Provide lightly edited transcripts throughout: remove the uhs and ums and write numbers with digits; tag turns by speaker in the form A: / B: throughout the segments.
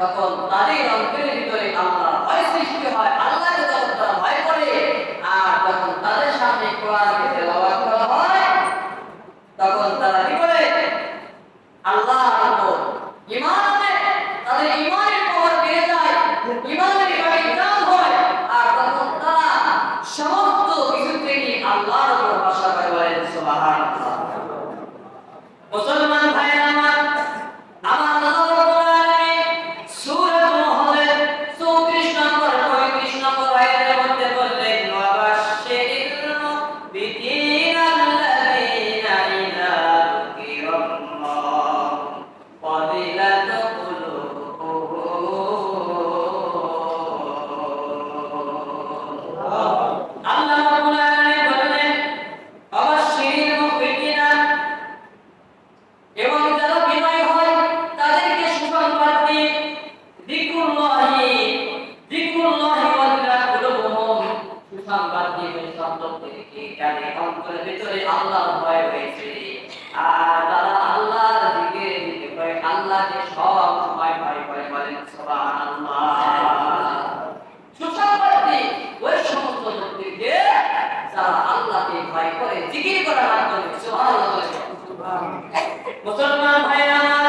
A: তখন তাদের অন্তরের ভিতরে আল্লাহ ভয় সৃষ্টি হয়। আল্লাহকে যখন তারা ভয় করে আর যখন তাদের সামনে কোরআনকে তেলাওয়াত করা হয় তখন তারা কি করে আল্লাহর উপর ঈমান আনে, তাদের ঈমানের পাওয়ার বেড়ে যায়, ঈমানের ইমান হয় আর তখন তারা সমস্ত কিছু থেকে আল্লাহর উপর ভরসা করে বলেন সুবহানাল্লাহ। মুসলমান ভাইরা আমার আল্লাহ রাব্বুল আলামিন সূরা মুহাম্মদ 34 নম্বর 35 নম্বর আয়াতের মধ্যে বললেন ওয়াবাশশিরিল মুমিনিনা আল্লাযীনা ইযা যুকিরাল্লাহ ওয়াজিলাত কুলুবুহুম। আল্লাহ রাব্বুল আলামিন বললেন ওয়াবাশশিরিল মুমিনিনা এবং যারা বিনয় হয় তাদেরকে সুসংবাদ দিয়ে যিকরুল্লাহি ওয়াজিলাত কুলুবুহুম, সুসংবাদ দিয়ে সন্তপ্তিকে যাদের অন্তরের ভিতরে আল্লাহর ভয় রয়েছে আর তারা আল্লাহর জিকির করে আল্লাহকে সব সময় ভয় করে বলেন সুবহানাল্লাহ। সুসংবাদ দিয়ে ওই সমস্ত ব্যক্তিকে যারা আল্লাহকে ভয় করে জিকির করার মাধ্যমে সুবহানাল্লাহ। মুসলমান ভাইরা আমার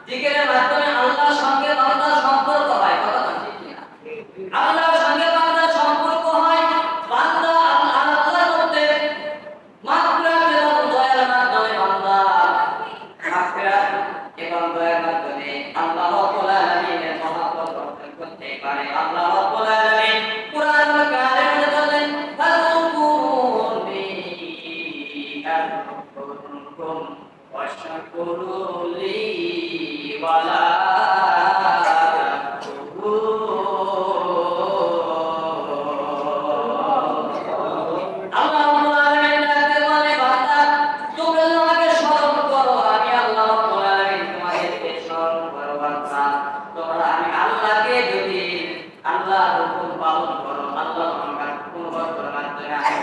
A: জিকিরের মাধ্যমে আল্লাহর সঙ্গে বান্দার সম্পর্ক হয়, কথা ঠিক কি না? আল্লাহর সঙ্গে বান্দার সম্পর্ক হয়, বান্দা আল্লাহর মধ্যে মাগফিরাত এবং দয়ার মাধ্যমে বান্দা মাগফিরাত এবং দয়ার মাধ্যমে আল্লাহ রাব্বুল আলামিনের মহব্বত অর্জন করতে পারে। আল্লাহ রাব্বুল আলামিন কুরআনুল কারীমে বলেন ফাযকুরুনি আযকুরকুম ওয়াশকুরু লি ওয়ালা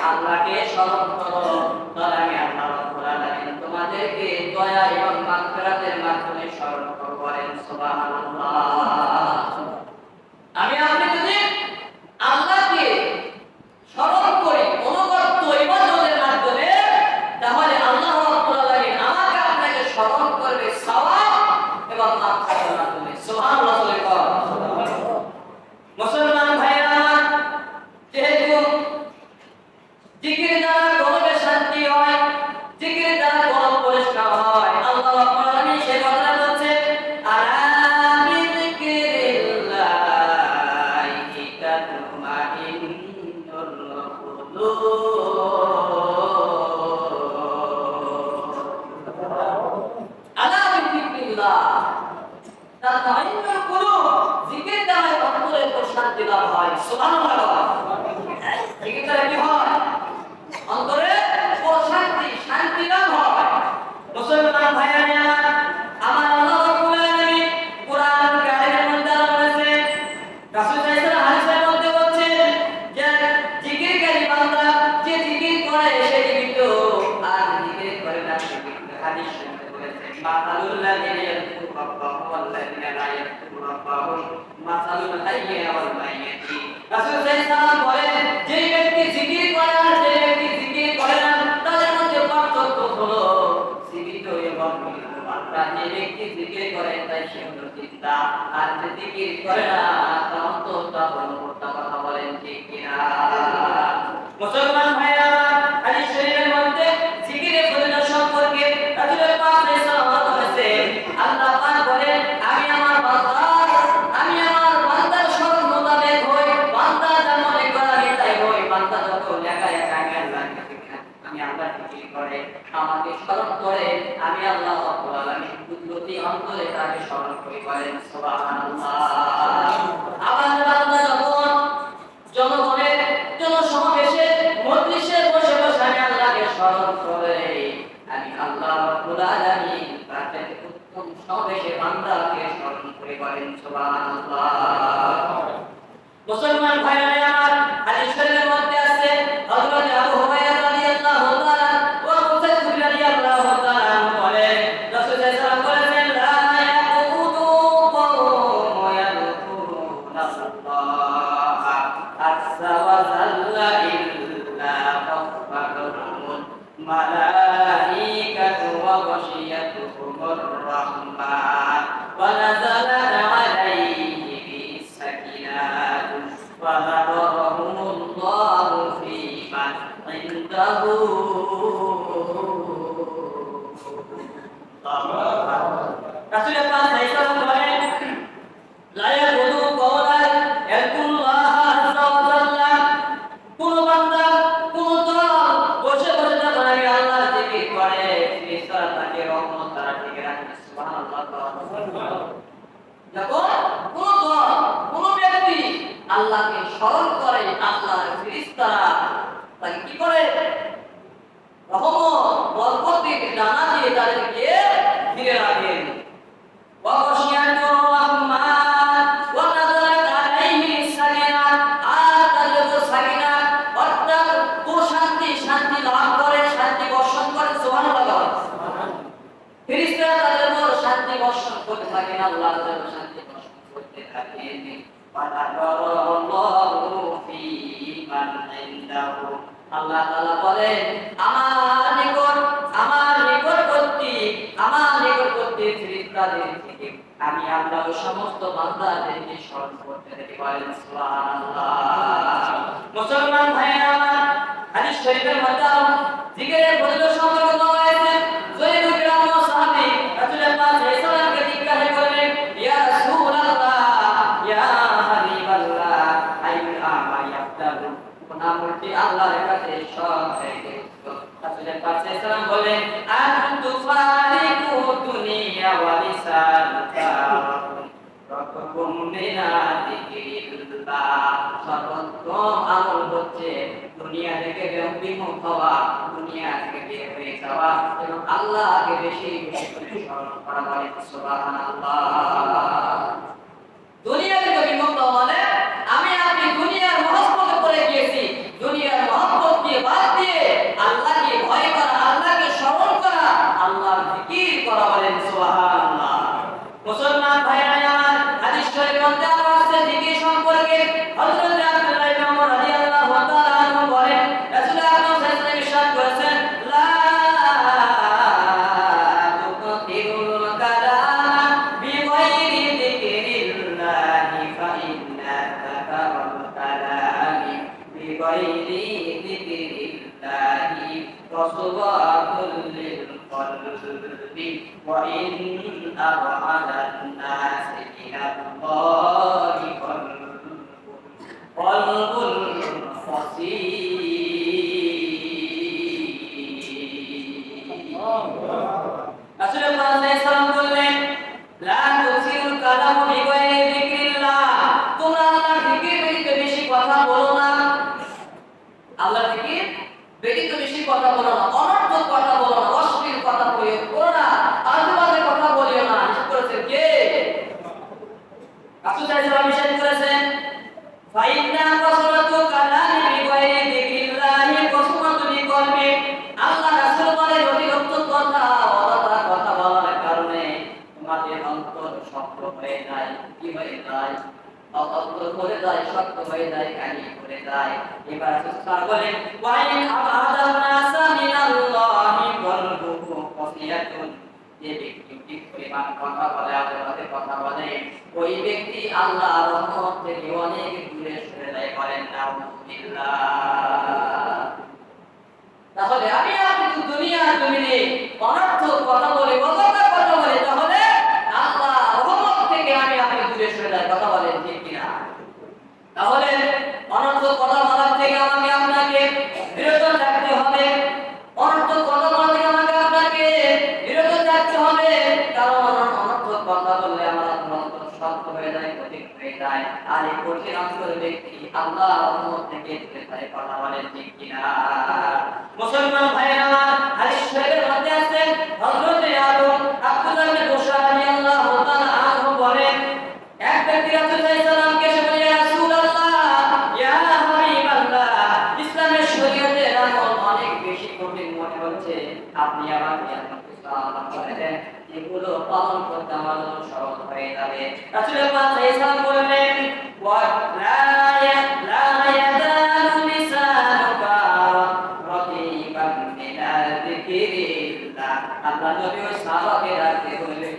A: আল্লাহকে স্মরণ করো তাহলে আমি আল্লাহ রাব্বুল আলামিন তোমাদেরকে দয়া এবং মাগফিরাতের মাধ্যমে স্মরণ করব বলেন সুবহানাল্লাহ। আমি আপনি যদি আল্লাহকে স্মরণ করি অনুগত ইবাদতের মাধ্যমে তাহলে আল্লাহ রাব্বুল আলামিন আমাকে আপনাকে স্মরণ করবে সওয়াব এবং মাগফিরাতের মাধ্যমে সুবহানাল্লাহ। মুসলমান ভাইরা আমার যেহেতু জিকির দ্বারা কলবে শান্তি হয়, জিকির দ্বারা কলব পরিষ্কার হয়, আল্লাহ রাব্বুল আলামিন সেই কথা বলছে আলা বিযিকরিল্লাহি তাতমাইন্নুল কুলুব। আলা বিযিকরিল্লাহ তাতমাইন্নুল কুলুব, জিকির দ্বারা অন্তরের শান্তি লাভ হয়। সুবহানাল্লাহ। জিকির দ্বারা কি হয়? অন্তরে শান্তি লাভ হয়। মুসলমান ভাইরা আমার আল্লাহ রাব্বুল আলামিন কুরআনুল কারীমের মধ্যে বলেছে, রাসূল সাল্লাল্লাহু আলাইহি ওয়াসাল্লামের মধ্যে বলছে যে জিকিরকারী বান্দা যে জিকির করে সে জীবিত আর জিকির করে না সে মৃত। হাদিস শরীফে বলেছে মাসালুল লাযিনা ইয়াযকুরু রাব্বাহু ওয়াল লাযিনা লা ইয়াযকুরু রাব্বাহু মাসালুল হাইয়্যি ওয়াল মাইয়্যিতি। রাসূল সাল্লাল্লাহু আলাইহি ওয়াসাল্লাম বলেন যে ব্যক্তি জিকির করে আর যে ব্যক্তি জিকির করে না তাদের মধ্যে পার্থক্য হলো জীবিত এবং মৃত বান্দা। যে ব্যক্তি জিকির করে তাই সে হলো জিন্দা আর যে জিকির করে না তার অন্তরটা হলো মুর্দা। কথা বলেন ঠিক কিনা? মুসলমান ভাইরা হাদিস শরীফের মধ্যে জিকিরের ফজিলত সম্পর্কে রাসূল পাক সাল্লাল্লাহু আলাইহি ওয়াসাল্লাম বলেছেন, আল্লাহ পাক বলেন আমি আমার বান্দার স্মরণ মোতাবেক হই, বান্দা যা মনে করে আমি তাই হই। বান্দা যখন একা একা আমি আল্লাহ জিকির করে আমাকে স্মরণ করে আমি আল্লাহ রাব্বুল আলামিন কুদরতি অন্তরে তাকে স্মরণ করি বলেন সুবহানাল্লাহ। আবার বান্দা যখন জনগণের জনসমাবেশে মজলিসে বসে বসে আমি আল্লাহকে স্মরণ করে আমি আল্লাহ রাব্বুল আলামিন তাকে উত্তম সমাবেশে বান্দাকে স্মরণ করি বলেন সুবহানাল্লাহ। মুসলমান ভাইরা আমার হাদিস শরীফের মধ্যে আছে হযরত আবু হুরায়রা রাদিয়াল্লাহু তাআলা ও আবু সাঈদ রাদিয়াল্লাহু তাআলা বলেন রাসূল সাল্লাল্লাহু আলাইহি ওয়াসাল্লাম বলেছেন লা ইয়াকুতু কওমুন পাক সাইসালাম বলেন লা ইয়াকুলু কওলান ইয়াকুল্লাহ আযজা ওয়া জাল্লা কোন বান্দা কোন দল বসে বসে যখন আমি আল্লাহর জিকির করে ফেরেশতারা তাকে রহমত দ্বারা ঢেকে রাখে সুবহানাল্লাহ যখন কোন দল কোন ব্যক্তি আল্লাহকে স্মরণ করে আল্লাহর ফেরেশতারা তাকে কি করে রহমত বরকতের ডানা দিয়ে তাদেরকে ঘিরে রাখেন ওয়া গাশিয়াতুর রাহমান ওয়া নাযালাত আলাইহি সাকিনা আর তাদের সাকিনা অর্থাৎ শান্তি শান্তি লাভ করে শান্তি বর্ষণ করে সুবহানাল্লাহ ফেরেশতারা তাদের উপর শান্তি বর্ষণ করতে থাকেন আল্লাহ তাআলা শান্তি বর্ষণ করতে থাকেন ফাতাকারাল্লাহু ফি মান ইনদাহু আল্লাহ তাআলা বলেন আমার নিকটবর্তী ফেরেশতাদের থেকে আমি আল্লাহ সমস্ত বান্দাদেরকে স্মরণ করতে থাকি বলেন সুবহানাল্লাহ মুসলমান ভাইরা আমার হাদিস শরীফের মধ্যে জিকিরের ফজিলত সম্পর্কে বলা হয়েছে জয়নুল কিরাম সাহাবী রাসূলুল্লাহ সাল্লাল্লাহু আলাইহি ওয়াসাল্লামকে জিজ্ঞাসা করলেন ইয়া রাসূলুল্লাহ ইয়া হাবিবাল্লাহ আইয়ুল আমালি আফদালু আমলটি আল্লাহর কাছে সবথেকে রাসূলের কাছে সালাম বলেন আনতু ফারিকু দুনিয়া ওয়া লিসানুকা রাকুম মিনা যিকরিল্লাহ সর্বোত্তম আমল হচ্ছে দুনিয়া থেকে বিমুখ হওয়া দুনিয়া থেকে বের হয়ে যাওয়া এবং আল্লাহকে বেশি বেশি করে স্মরণ করা বলে সুবহানাল্লাহ দুনিয়া থেকে বিমুখ হওয়া মানে আমি আপনি দুনিয়ার মহব্বত করে গিয়েছি দুনিয়ার মহব্বতকে বাদ দিয়ে আল্লাহকে ভয় করা আল্লাহকে স্মরণ করা আল্লাহর জিকির করা বলেন সুবহানাল্লাহ মুসলমান ভাইরা আমার হাদিস শরীফের মধ্যে আছে জিকির সম্পর্কে হযরত আব্দুল্লাহ ইবনে ওমর রাদিয়াল্লাহু তাআলা আনহু বলেন রাসূলুল্লাহ সাল্লাল্লাহু আলাইহি ওয়াসাল্লাম ইরশাদ করেছেন লা তুকতিরুল কালামা বিগাইরি যিকরিল্লাহি ফা ইন্না তাকারুল কালামি বিগাইরি যিকরিল্লাহি রাসূলাতুল লিল কলবি ওয়া ইন আবআদান নাসি ইলাল্লাহি কলবুল রাসূলুল্লাহ সাল্লাল্লাহু আলাইহি ওয়াসাল্লাম বললেন লা তুসিরুল কালামু বিগাইরি যিকরিল্লাহ তোমরা আল্লাহর জিকির ব্যতীত বেশি কথা বলো না আল্লাহর জিকির ব্যতীত বেশি কথা বলো না অনর্থক কথা বলো না অশ্লীল কথা প্রয়োগ করো না আজেবাজে কথা বলিও না নিষেধ করেছেন কে রাসূল সাল্লাল্লাহু আলাইহি ওয়াসাল্লাম নিষেধ করেছেন ফাইন্না কাসরাতু কালামি বিগাইরি যিকরিল্লাহি কাসরাতু লিকলবি আল্লাহ রাসূল বলেন অতিরিক্ত কথা অযথা কথা বলার কারণে তোমাদের অন্তর শক্ত হয়ে যায় কি হয়ে যায় অন্তর করে যায় শক্ত হয়ে যায় কানি করে যায় এবার রাসূল বলেন ওয়াইন আবাদান নাসা মিনাল্লাহি কলবুহু কাসিয়াতুন যে ব্যক্তি ঠিক পরিমাণ কথা বলে আল্লাহর কথা বলে ওই ব্যক্তি আল্লাহর রহমত থেকে অনেক দূরে সরে যায় বলেন নাউযুবিল্লাহ তাহলে আমি আপনি দুনিয়ার জমিনে অনর্থক কথা বলে অযথা কথা বলে তাহলে আল্লাহর রহমত থেকে আমি আপনি দূরে সরে যাই কথা বলেন ঠিক কিনা তাহলে অনর্থক কথা বলার থেকে আমাকে আপনাকে বিরত থাকতে হবে অনর্থক কথা বলা থেকে আমাকে আপনাকে বিরত থাকতে হবে কারণ অনর্থক কথা বললে আমার অন্তর শক্ত হয়ে যায় কঠিন হয়ে যায় আর এই কঠিন অন্তরের ব্যক্তি আল্লাহর রহমত থেকে দূরে থাকে কথা বলেন ঠিক কিনা মুসলমান ভাইরা আমার হাদিস শরীফের মধ্যে আছে হযরত আব্দুল্লাহ ইবনে বুশরা রাদিয়াল্লাহু তাআলা আনহু বলেন এক ব্যক্তি রাসূল সাল্লাল্লাহু আলাইহি ওয়াসাল্লামকে এসে বলে ইয়া রাসূলুল্লাহ ইয়া হাবিবাল্লাহ ইসলামের শরীয়তের আমল অনেক বেশি কঠিন মনে হচ্ছে আপনি আমাকে সালাম করে দেন এগুলো পালন করতে আমার জন্য সহজ হয়ে যাবে রাসূলুল্লাহ সাল্লাল্লাহু আলাইহি ওয়াসাল্লাম বললেন ওয়া লা ইয়াদালু লিসানুকা রাকিবান মিনাল যিকরিল্লাহ আল্লাহ নবী ওই সাহাবাকে রাখতে বললেন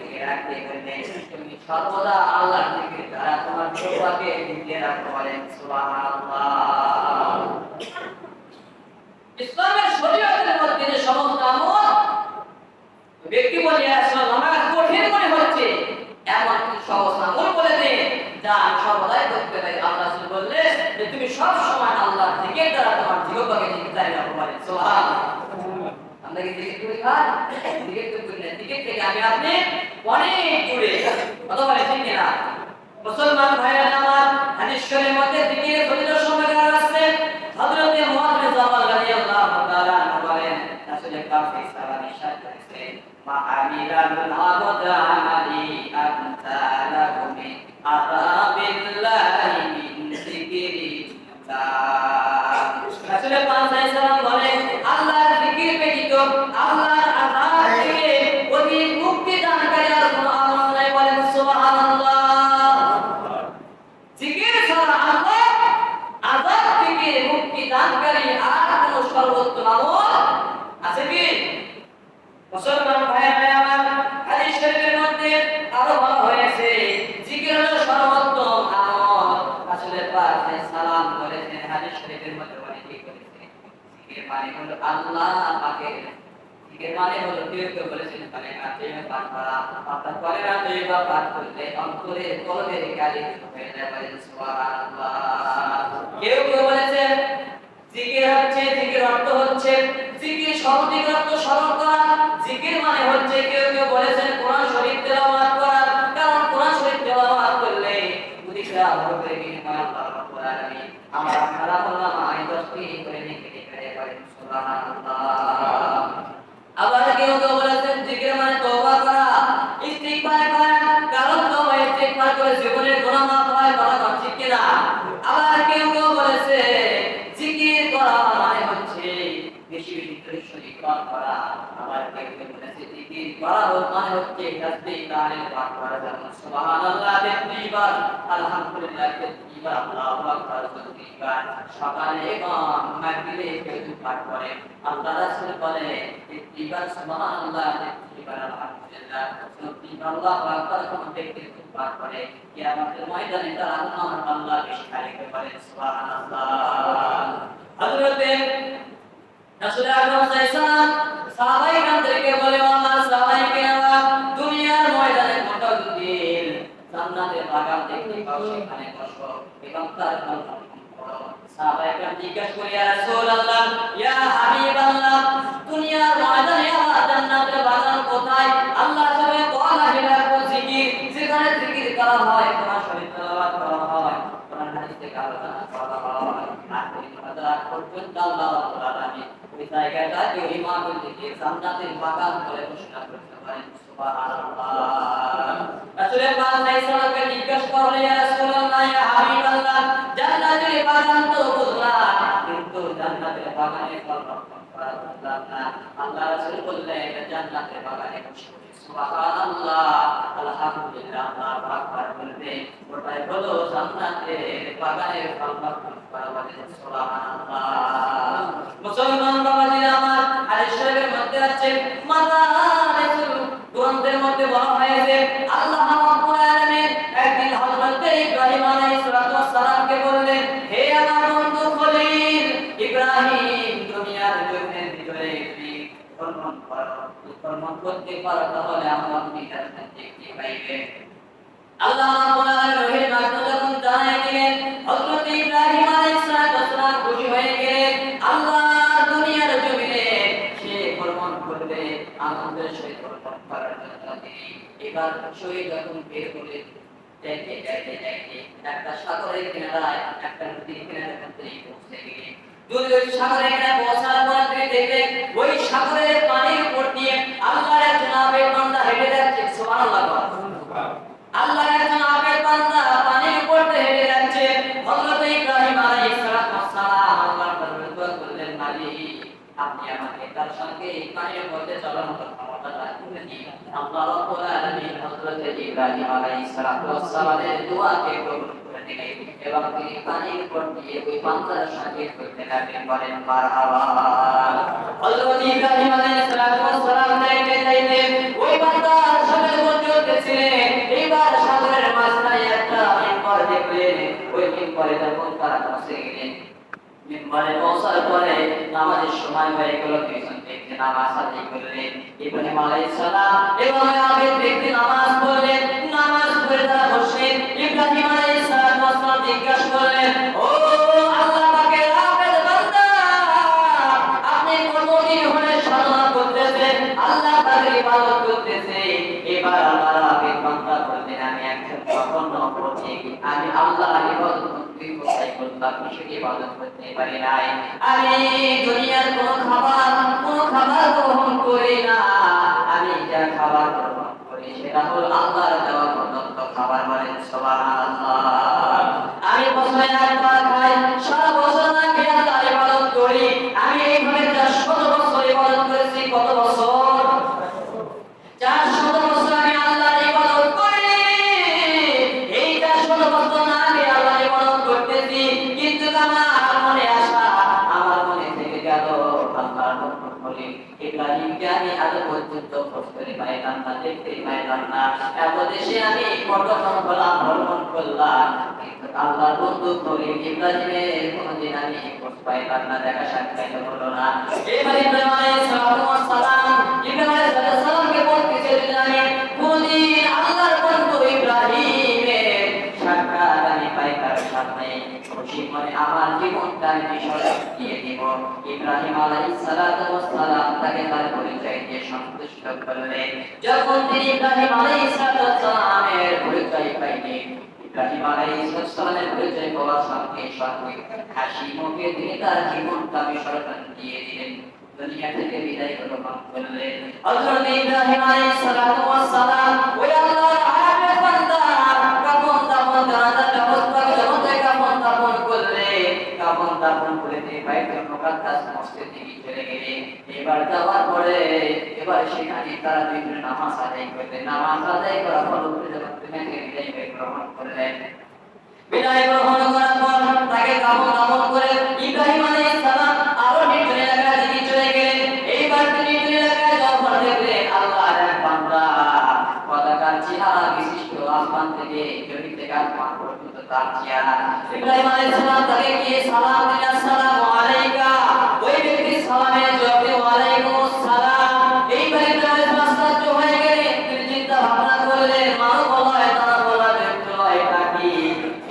A: তুমি সর্বদা আল্লাহর জিকির দ্বারা তোমার জিহ্বাকে ভিজিয়ে রাখতে বলেন সুবহানাল্লাহ ইসলামের শরীয়তের মধ্যে যে সমস্ত আমল ব্যক্তি বলে আসলে নামাজ কঠিন মনে হচ্ছে যা আমি সর্বদাই করতে পারি। আল্লাহ রাসূল বললেন যে তুমি সব সময় আল্লাহর জিকির দ্বারা তোমার জিহ্বাকে জিকির রাখতে পারো। সুবহানাল্লাহ। আমরা কি জিকির করি ভাই? জিকির তো করি না। জিকির থেকে আমি আপনি অনেক দূরে। কথা বলে ঠিক না? মুসলমান ভাইরা আমার হাদিস শরীফের মধ্যে জিকিরের ফজিলত সম্পর্কে আছে। হযরত মুআয বিন জাবাল রাদিয়াল্লাহু তাআলা আনহু বলেন রাসূল পাক সাল্লাল্লাহু আলাইহি ওয়াসাল্লাম বলেছেন মা আমিলাল আবদা আমালি আনতা লাহুমি আরাবিল্লাহি মিন যিকরিল্লাহ। রাসূল পাক সাল্লাল্লাহু আলাইহি ওয়াসাল্লাম বলেন আল্লাহর জিকির ব্যতীত আল্লাহর আযাব থেকে অধিক মুক্তি দানকারী আর কোনো আমল নাই। বলেন সুবহানাল্লাহ। জিকির ছাড়া আল্লাহ আযাব থেকে মুক্তি দানকারী আর কোনো সর্বোত্তম আমল আছে কি? মুসলমান ভাইরা আমার হাদিস শরীফের মধ্যে আরো বলা হয়েছে জিকির হলো সর্বোত্তম আমল। রাসূল পাক সালাম করেছেন হাদিস শরীফের মধ্যে অনেক কি করেছেন জিকির মানে হলো আল্লাহ পাকের জিকির মানে হলো কেউ বলেছেন মানে কাছে পাঠ করা আপনার পরে রাতে বা পাঠ করলে অন্তরে কলবের কালি হয়ে যায়। বলেন সুবহানাল্লাহ। কেউ বলেছেন জিকির হচ্ছে জিকির অর্থ হচ্ছে জিকির শব্দের অর্থ স্মরণ করা। জিকির মানে হচ্ছে কেউ বলেছেন কোরআন শরীফ তেলাওয়াত করা। কারণ কোরআন শরীফ তেলাওয়াত করলে প্রতিটা হরফের বিনিময়ে আল্লাহ রাব্বুল আলামিন আমরা খারাপ হলাম আই 10টি করে নিতে পারে। বলেন সুবহানাল্লাহ। আবার কেউ বলেছেন জিকির মানে তওবা করা, ইস্তিগফার করা। কারণ তওবা ইস্তিগফার করে জীবনের গুনাহ মাফ হয়। বলা ঠিক কি না? আবার কেউ বলেছে জিকির করা মানে হচ্ছে বেশি বেশি করে শরীক করা। আবার কেউ বলেছে জিকির করা মানে হচ্ছে তাসবিহ তাহলিল পাঠ করা। যেমন সুবহানাল্লাহ 33 বার, আলহামদুলিল্লাহ 33 বার, আল্লাহু আকবার 33 বার। সকালে এবং মাগরিবে কেউ পাঠ করে। আল্লাহ রাসূল বলে 33 বার সুবহানাল্লাহ 33 বার আলহামদুলিল্লাহ 33 বার আল্লাহু আকবার কোন ব্যক্তি পাঠ করে কিয়ামতের ময়দানে তার আল্লাহ আল্লাহ বেশি তারিফ করে। সুবহানাল্লাহ। হযরত রাসূল আকরাম সাল্লাল্লাহু আলাইহি ওয়াসাল্লাম সাহাবায়ে কেরামদেরকে বলে আল্লাহ সাহাবায়ে কেরাম দুনিয়ার ময়দানে কোথাও যদি জান্নাতের বাগান দেখতে পাও সেখানে বসো এবং তার কল্পনা করো। সাহাবায়ে কেরাম জিজ্ঞাসা করে ইয়া রাসূলুল্লাহ ইয়া হাবিবাল্লাহ দুনিয়ার ময়দানে আমার জান্নাতের বাগান কোথায়? আল্লাহ তাআলা কোরআন হিলাকু জিকির যেখানে জিকির করা হয় কোরআন শরীফ তেলাওয়াত করা হয় কোরআন হাদিস থেকে আলোচনা করা হয় আর এই কথা পর্যন্ত আল্লাহ রাব্বুল আলামিন ওই জায়গাটাকে ইমামুল জিকির জান্নাতের বাগান বলে ঘোষণা করতে পারেন। সুবহানাল্লাহ। রাসূল পাক সাল্লাল্লাহু আলাইহি জিজ্ঞাসা করলেন ইয়া রাসূলুল্লাহ ইয়া হাবিবাল্লাহ জান্নাতের বাগান তো বুঝলাম কিন্তু জান্নাতের বাগানে ফল করা বুঝলাম না। আল্লাহ রাসূল বললেন জান্নাতের বাগানে বসে সুবহানাল্লাহ আলহামদুলিল্লাহ আল্লাহু আকবার বলবে ওটাই হলো জান্নাতের বাগানের ফল করা। বলেন সুবহানাল্লাহ। মুসলমান বাবাজিরা আমার হাদিস শরীফের মধ্যে আছে মাদারিসুল গ্রন্থের মধ্যে বলা হয়েছে আল্লাহ রাব্বুল আলামিন একদিন হযরত ইব্রাহিম আলাইহিস সালামকে বললেন হে আমার বন্ধু খলিল ইব্রাহিম দুনিয়ার জমিনের ভিতরে কর্ম করতে পারো তাহলে আমার নিকট দেখতে পাইবে। আল্লাহ রাব্বুল আলামিন ওহীর মাধ্যমে যখন জানাই দিলেন হযরত ইব্রাহিম আলাইহিস সালাম খুশি হয়ে গেলেন। আল্লাহ দুনিয়ার জমিনে সে কর্ম করবে আনন্দের সহিত কর্ম করার জন্য এবার শহীদ যখন বের করে যাইতে একটা সাগরের কিনারায় একটা নদীর কিনারায় পৌঁছে গেলেন। যদি ওই সাগরের কিনারে পৌঁছার পর দেখবেন ওই সাগরের পানির উপর দিয়ে আল্লাহর একজন আবেদ বান্দা হেঁটে যাচ্ছে। সুবহানাল্লাহ। আল্লাহর একজন আবেদ বান্দা পানির উপর দিয়ে হেঁটে যাচ্ছে। হযরত ইব্রাহিম আলাইহিস সালাম আল্লাহর দরবারে দোয়া করলেন মালিক আপনি আমাকে তার সঙ্গে এই পানির মধ্যে চলার মতো ক্ষমতা দান করে দিন। আল্লাহ রাব্বুল আলামিন হযরত ইব্রাহিম আলাইহিস সালামের দোয়াকে কবুল করে নিলেন এবং তিনি পানির উপর দিয়ে ওই বান্দার সঙ্গে চলতে লাগলেন। বলেন মারহাবা। হযরত ইব্রাহিম আলাইহিস সালাম যাইতে ওই বান্দার সঙ্গে চলতেছিলেন। এইবার সাগরের মাঝখানে একটা মিম্বর দেখলেন। ওই মিম্বরে যখন তারা পৌঁছে গেলেন মিম্বরে পৌঁছার পরে নামাজের সময় হয়ে গেল। পিছন থেকে নামাজ আদায় করলেন ইব্রাহিম আলাইহিস সালাম এবং আবেদ ব্যক্তি নামাজ পড়লেন। নামাজ পড়ে তারা বসলেন। ইব্রাহিম আলাইহিস তখন বলছি আমি আল্লাহর ইবাদত করতে কোথায় করলাম, কিসের ইবাদত করতে পারি নাই। আমি দুনিয়ার কোনো খাবার গ্রহণ করি না। আমি যা খাবার গ্রহণ করি সেটা হলো আল্লাহর দেওয়া প্রদত্ত খাবার। বলেন সুবহানাল্লাহ। আমি বছরে একবার খাই, সারা বছর না খেয়ে আল্লাহর ইবাদত করি। আমি এইভাবে 400 বছর ইবাদত করেছি। কত বছর? 400 বছর আমি আল্লাহর ইবাদত করি। এই 400 বছর না খেয়ে আল্লাহর ইবাদত করতেছি, কিন্তু আমার মনে আশা, আমার মনে থেকে গেল আল্লাহর নবী খলিল ইব্রাহিমকে আমি আজ পর্যন্ত খোঁজতে পাইলাম না, দেখতে পাইলাম না। এত দেশে আমি পর্যটন করলাম, ভ্রমণ করলাম, কিন্তু আল্লাহর বন্ধু খলিল ইব্রাহিমের কোনদিন আমি খোঁজ পাইলাম না, দেখা সাক্ষাৎ হলো না। এবার ইব্রাহিম আলাইহিস সালাম কে বলতেছে যে আমি কোনদিন আল্লাহর বন্ধু ইব্রাহিমের সাক্ষাৎ আমি পাইবার সামনে খুশি মনে আমার জীবনটা আমি বিসর্জন দিয়ে দিব। ইব্রাহিম আলাইহিস সালাম তাকে তার পরিচয় দিয়ে সন্তুষ্ট করলেন। যখন তিনি ইব্রাহিম আলাইহিস সালামের পরিচয় পাইলেন, ইব্রাহিম আলাইহিস সালামের পরিচয় পাওয়ার সঙ্গে সঙ্গে হাসি মুখে তিনি তার জীবনটা বিসর্জন দিয়ে দিলেন, দুনিয়া থেকে বিদায় গ্রহণ করলেন। হযরত ইব্রাহিম আলাইহিস সালাম ওই আল্লাহর আয়াতের বান্দা কাফন দাফন জানাজার ব্যবস্থা জগতে কাফন দাফন করলেন। কাফন দাফন করে দিয়ে বাইতুল মুকাদ্দাস মসজিদে চলে গেলেন। এবার যাওয়ার পরে এবার সেখানে তারা দুইজন নামাজ আদায় করলেন। নামাজ আদায় করার পর জগৎ থেকে বিদায় গ্রহণ করলেন। বিদায় গ্রহণ করার পর তাকে কাফন দাফন করে ইব্রাহিম আলাইহিস সালাম আরো নির্জন এলাকায় দিকে চলে গেলেন। এইবার তিনি নির্জন এলাকায় যাওয়ার পর দেখলেন আল্লাহর এক বান্দা পতাকার চেহারা বিশিষ্ট, আসমান থেকে জমিন থেকে আসমান পর্যন্ত তার চেহারা। ইব্রাহিম আলাইহিস সালাম তাকে গিয়ে সালাম দিলেন, আসসালামু আলাইকা। ওই ব্যক্তি সালামের জবাবে ওয়া আলাইকুমুস সালাম। এইবার ইব্রাহিম আশ্চর্য হয়ে গেলেন, তিনি চিন্তা ভাবনা করলেন মানব বলায় তারা বলা ব্যক্তি এটা কি।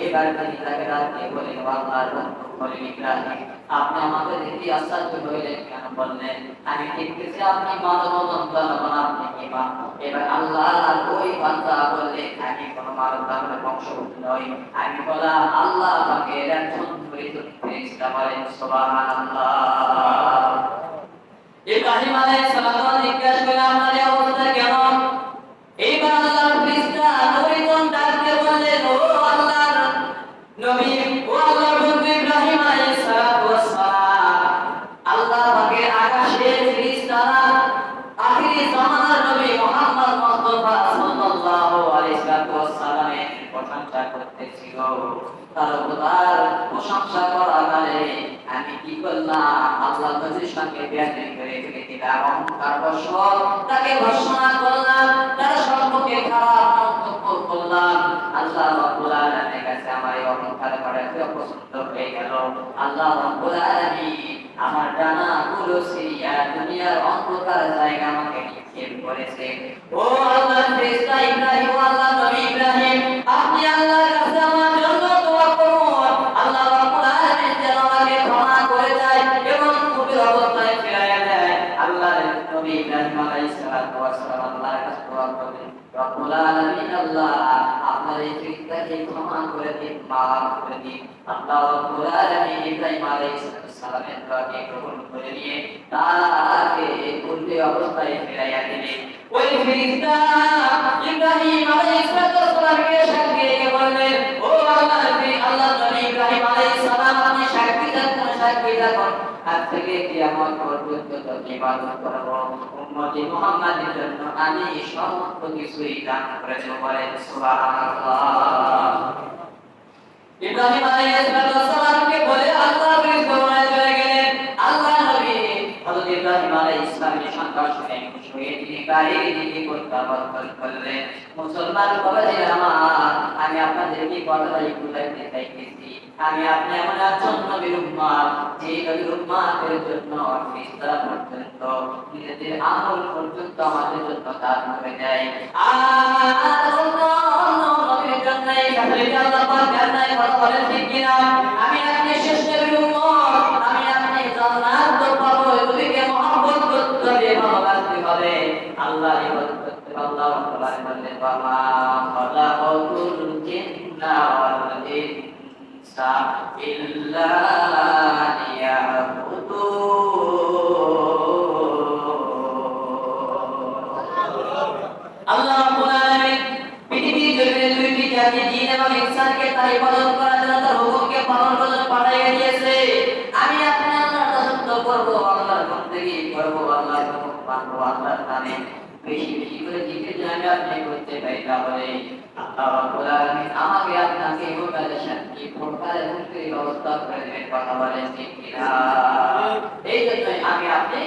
A: এবার তিনি তাকে রাতে বলেন, আল্লাহর বন্ধু খলিল ইব্রাহিম, আপনি আমাকে দেখে আশ্চর্য হইলেন কেন? বললেন, আমি দেখতেছি আপনি মানব সন্তান, আপনি কি মা? এবার আল্লাহর ওই বান্দা বললেন, আমি কোন মানব ধর্মের বংশগত নই, আমি বললাম আল্লাহ পাকের একজন পরিচিত ফেরেশতা। বলেন সুবহানাল্লাহ। ইব্রাহিম আলাইহিস সালাম জিজ্ঞাসা করলেন, আপনার এই অবস্থা কেমন? এইবার আল্লাহর ফেরেশতা নবীগণ ডাকতে বললেন, ও আল্লাহর নবী, ও আল্লাহর বন্ধু ইব্রাহিম আলাইহিস সালাম, আল্লাহ পাকের আকাশের ফেরেশতারা আখিরি জামানার নবী মুহাম্মদ মুস্তাফা সাল্লাল্লাহু আলাইহি ওয়াসাল্লামের প্রশংসা করতেছিল। তার প্রশংসা করার কারণে আমি কি করলাম? আল্লাহ নবীর সঙ্গে বেয়াদবি করে দিলাম, অহংকার বশত তাকে ভর্ৎসনা করলাম, তার সম্পর্কে খারাপ মন্তব্য করলাম। আল্লাহ রাব্বুল আলামিনের কাছে আমার এই অহংকার করাকে অপছন্দ হয়ে গেল। আল্লাহ রাব্বুল আলামিন আমার ডানা গুলো সিরিয়া দুনিয়ার অন্ধকার জায়গা আমাকে নিক্ষেপ করেছে। ও আল্লাহর ফেরেশতা ইব্রাহিম, ও আল্লাহ নবী ইব্রাহিম, আপনি আল্লাহর কাছে আমার জন্য দোয়া করুন, আল্লাহ রাব্বুল আলামিন যেন আমাকে ক্ষমা করে দেয় এবং পূর্বের অবস্থায় ফিরিয়ে দেয়। আল্লাহর নবী ইব্রাহিম আলাইহিস সালাম আল্লাহর কাছে দোয়া করলেন, রব্বুল আলামিন আল্লাহ আপনার এই ফেরেশতাকে ক্ষমা করে দিন, মাফ করে দিন। আল্লাহ রাব্বুল আলামিন ইব্রাহিম আলাইহিস সালামের দোয়াকে কবুল করে নিয়ে তাকে পূর্বের অবস্থায় ফিরিয়ে দিলেন। ওই ফেরেশতা ইব্রাহিম আলাইহিস সালামকে সাক্ষী রেখে বললেন, ও আল্লাহ নবী ইব্রাহিম আলাইহিস সালাম, আপনি সাক্ষী থাকুন, আজ থেকে কিয়ামত পর্যন্ত তোকে ইবাদত করব, উম্মতি মুহাম্মাদের জন্য আমি সমস্ত কিছুই দান করে দেব। বলেন সুবহানাল্লাহ। ইব্রাহিম আলাইহিস সালামকে বলে আল্লাহ ফেরেশতায় চলে গেলেন। আল্লাহ নবী হযরত ইব্রাহিম আলাইহিস সালামের সন্তান শুনে খুশি হয়ে তিনি বাড়ির দিকে প্রত্যাবর্তন করলেন। মুসলমান বাবাজিরা আমার, আমি আপনাদেরকে কথাটাই বুঝাইতে চাইতেছি, আমি আপনি এমন একজন নবীর উম্মত, যে নবীর উম্মতের জন্য ফেরেশতারা পর্যন্ত নিজেদের আমল পর্যন্ত আমাদের জন্য দান করে দেয়। আর অন্য নবীর জন্য এই কথাটা আল্লাহ পাক জান্নাতে কথা বলেন ঠিক কিনা? আমি আপনি শেষ নবীর উম্মত, আমি আপনি জান্নাত তো পাবো, নবীকে মহব্বত করতে হবে, ভালোবাসতে হবে, আল্লাহর ইবাদত করতে হবে, আল্লাহ কোরআনে বললেন বাবা খালাকাতুল জিন্না ওয়াল ইনসা ইল্লা আল্লাহ রাব্বুল আলামিন পৃথিবীর জমিনে দুইটি জাতি জিন এবং ইনসানকে তার ইবাদত করার জন্য তার হুকুমকে পালন করার জন্য পাঠিয়ে দিয়েছে। আমি আপনি আল্লাহর দাসত্ব করব, আল্লাহর বন্দেগী করব, আল্লাহর হুকুম মানব, আল্লাহর নামে বেশি বেশি করে জিকির জানি আপনি করতে পারি, তাহলে আল্লাহ রাব্বুল আলামিন আমাকে আপনাকে ইহকালে শান্তি পরকালে মুক্তির ব্যবস্থা করে দেবেন। কথা বলেন ঠিক কিনা? এই জন্যই আমি আপনি